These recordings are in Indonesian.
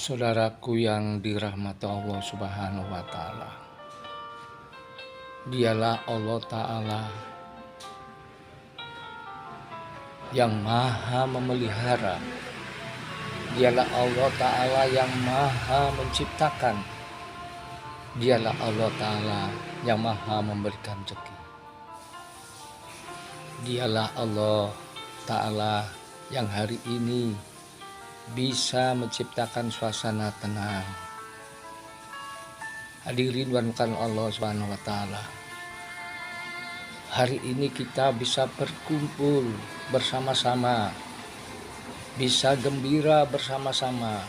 Saudaraku yang dirahmati Allah Subhanahu wa Ta'ala, Dialah Allah Ta'ala yang Maha memelihara. Dialah Allah Ta'ala yang Maha menciptakan. Dialah Allah Ta'ala yang Maha memberikan rezeki. Dialah Allah Ta'ala yang hari ini bisa menciptakan suasana tenang. Hadirin bukan Allah Subhanahu wa Ta'ala, hari ini kita bisa berkumpul bersama-sama, bisa gembira bersama-sama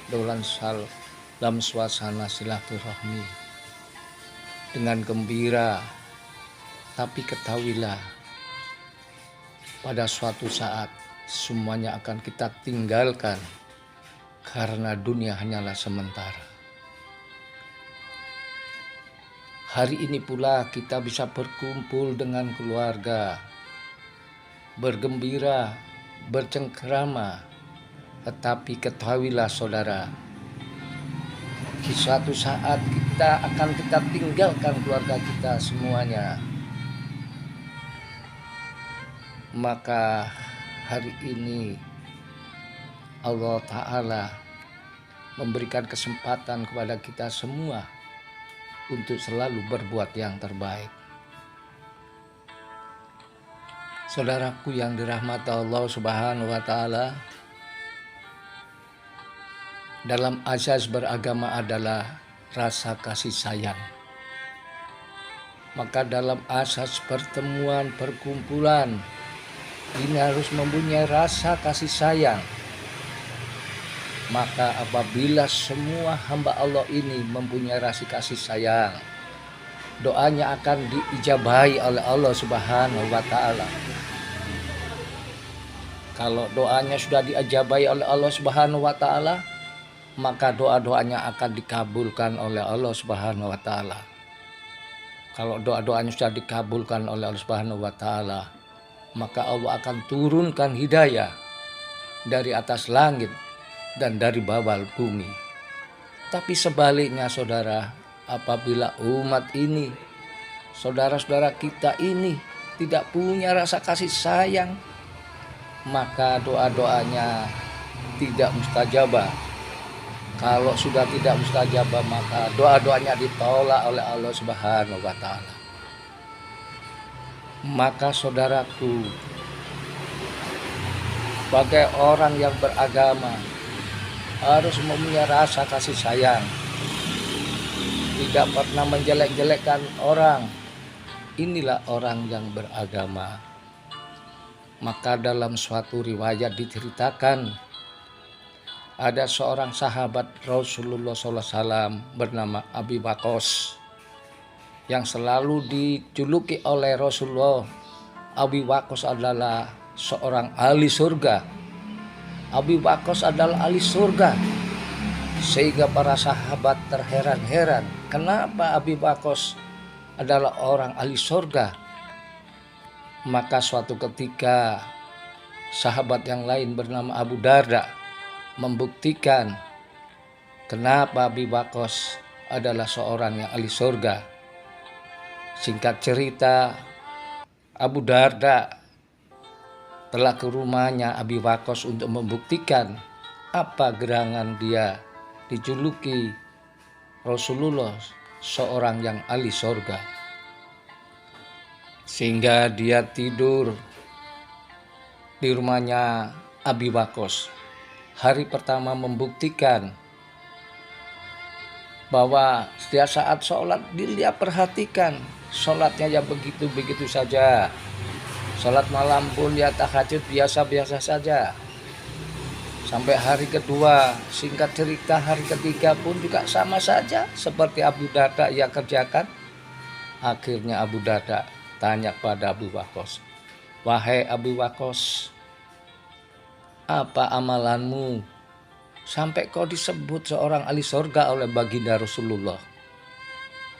dalam suasana silaturahmi dengan gembira. Tapi ketahuilah, pada suatu saat semuanya akan kita tinggalkan, karena dunia hanyalah sementara. Hari ini pula kita bisa berkumpul dengan keluarga, bergembira, bercengkrama. Tetapi ketahuilah saudara, di suatu saat kita tinggalkan keluarga kita semuanya. Maka hari ini Allah Ta'ala memberikan kesempatan kepada kita semua untuk selalu berbuat yang terbaik. Saudaraku yang dirahmati Allah Subhanahu wa Ta'ala, dalam asas beragama adalah rasa kasih sayang. Maka dalam asas pertemuan, perkumpulan, ini harus mempunyai rasa kasih sayang. Maka apabila semua hamba Allah ini mempunyai rasa kasih sayang, doanya akan diijabahi oleh Allah Subhanahu wa Ta'ala. Kalau doanya sudah diijabahi oleh Allah Subhanahu wa Ta'ala, maka doa-doanya akan dikabulkan oleh Allah Subhanahu wa Ta'ala. Kalau doa-doanya sudah dikabulkan oleh Allah Subhanahu wa Ta'ala, maka Allah akan turunkan hidayah dari atas langit dan dari bawah bumi. Tapi sebaliknya saudara, apabila umat ini, saudara-saudara kita ini tidak punya rasa kasih sayang, maka doa-doanya tidak mustajabah. Kalau sudah tidak mustajabah, maka doa-doanya ditolak oleh Allah Subhanahu wa Ta'ala. Maka saudaraku, sebagai orang yang beragama harus mempunyai rasa kasih sayang, tidak pernah menjelek-jelekkan orang. Inilah orang yang beragama. Maka dalam suatu riwayat diceritakan, ada seorang sahabat Rasulullah SAW bernama Abi Waqqas, yang selalu dijuluki oleh Rasulullah, Abi Waqqas adalah seorang ahli surga. Abi Waqqas adalah ahli surga, sehingga para sahabat terheran-heran, kenapa Abi Waqqas adalah orang ahli surga. Maka suatu ketika sahabat yang lain bernama Abu Darda membuktikan kenapa Abi Waqqas adalah seorang yang ahli surga. Singkat cerita, Abu Darda telah ke rumahnya Abi Waqqas untuk membuktikan apa gerangan dia dijuluki Rasulullah seorang yang ahli surga. Sehingga dia tidur di rumahnya Abi Waqqas. Hari pertama membuktikan bahwa setiap saat sholat dia perhatikan, sholatnya ya begitu-begitu saja. Sholat malam pun ya tahajud biasa-biasa saja. sampai hari kedua. Singkat cerita hari ketiga pun juga sama saja seperti Abu Darda ia kerjakan. Akhirnya Abu Darda tanya pada Abu Waqqas, "Wahai Abu Waqqas, apa amalanmu sampai kau disebut seorang ahli surga oleh baginda Rasulullah?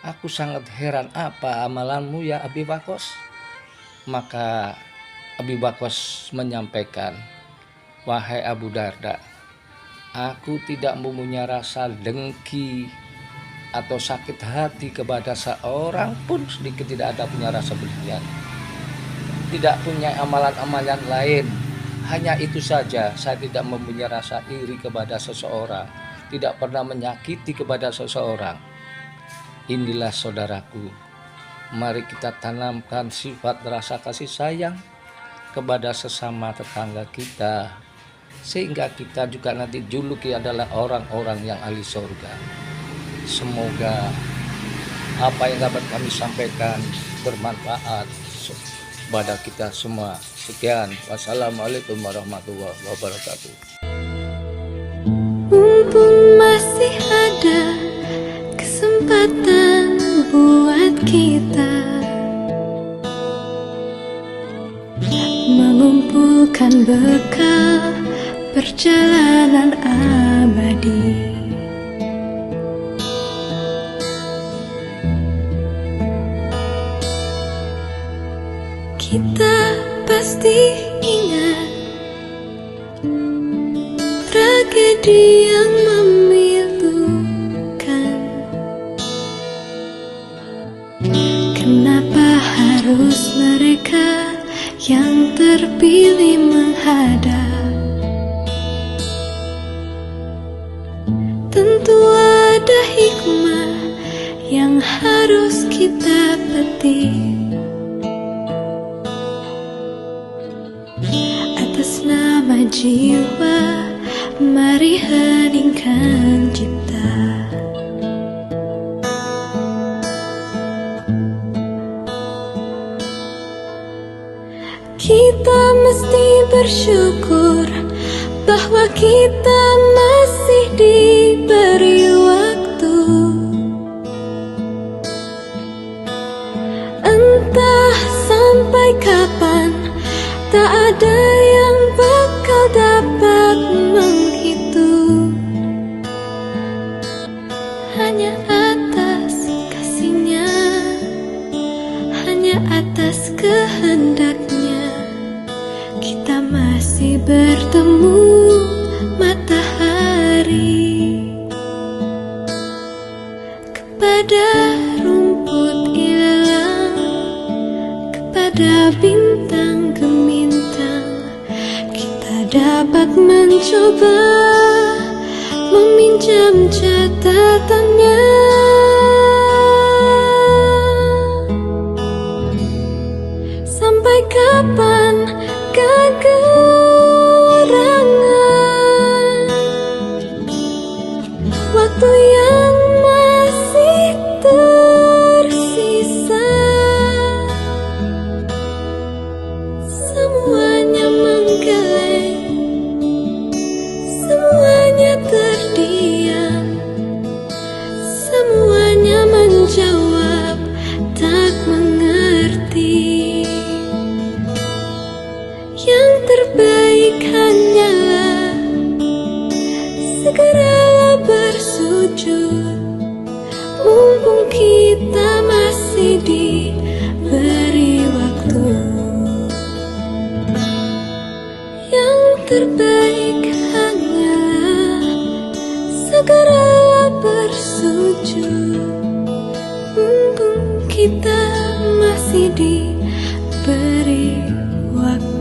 Aku sangat heran, apa amalanmu ya Abu Waqqas?" Maka Abu Waqqas menyampaikan, "Wahai Abu Darda, aku tidak mempunyai rasa dengki atau sakit hati kepada seorang pun sedikit, tidak ada punya rasa berlebihan. Tidak punya amalan-amalan lain. Hanya itu saja, saya tidak mempunyai rasa iri kepada seseorang, tidak pernah menyakiti kepada seseorang." Inilah saudaraku, mari kita tanamkan sifat rasa kasih sayang kepada sesama tetangga kita, sehingga kita juga nanti juluki adalah orang-orang yang ahli surga. Semoga apa yang dapat kami sampaikan bermanfaat kepada kita semua. Sekian, wassalamualaikum warahmatullahi wabarakatuh. Mumpung masih ada kesempatan buat kita mengumpulkan bekal perjalanan abadi. Kita pasti ingat tragedi yang memilukan. Kenapa harus mereka yang terpilih menghadap? Tentu ada hikmah yang harus kita petik. Atas nama jiwa, mari heningkan cipta. Kita mesti bersyukur bahwa kita masih diberi waktu. Entah sampai kapan, tak ada yang bakal dapat menghitung. Hanya atas kasihnya, hanya atas kehendaknya, kita masih bertemu matahari. Kepada rumput ilalang, kepada bintang gemintang, kita dapat mencoba meminjam catatannya. Sampai kapan kegerangan waktu yang masih tersisa? Semuanya menggeleng, semuanya terdiam, semuanya menjawab tak mengerti. Yang terbaik hanyalah segeralah bersujud, mumpung kita masih diberi waktu. Yang terbaik hanyalah segeralah bersujud, mumpung kita masih diberi waktu.